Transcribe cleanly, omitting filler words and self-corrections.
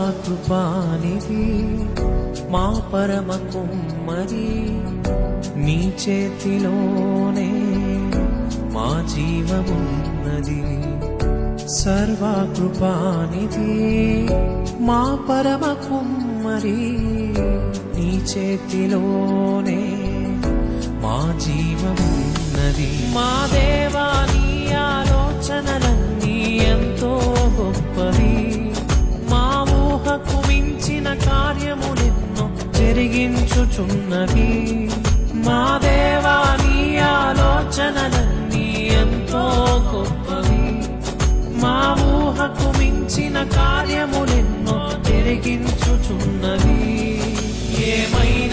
సర్వకృపానిధి మా పరమ కుమ్మరి, నీ చేతిలోనే మా జీవమున్నది. సర్వకృపానిధి మా పరమ కుమ్మరి, నీ చేతిలోనే మా జీవమున్నది. మా దేవా నీ ఆలోచనలన్నీ ఎంతో గొప్పవి, మా ఊహకు మించిన కార్యములెన్నో జరిగించుచున్నవి. మా దేవా నీ ఆలోచనలన్నీ ఎంతో గొప్పవి, మా ఊహకు మించిన కార్యములెన్నో జరిగించుచున్నవి. ఏమైనా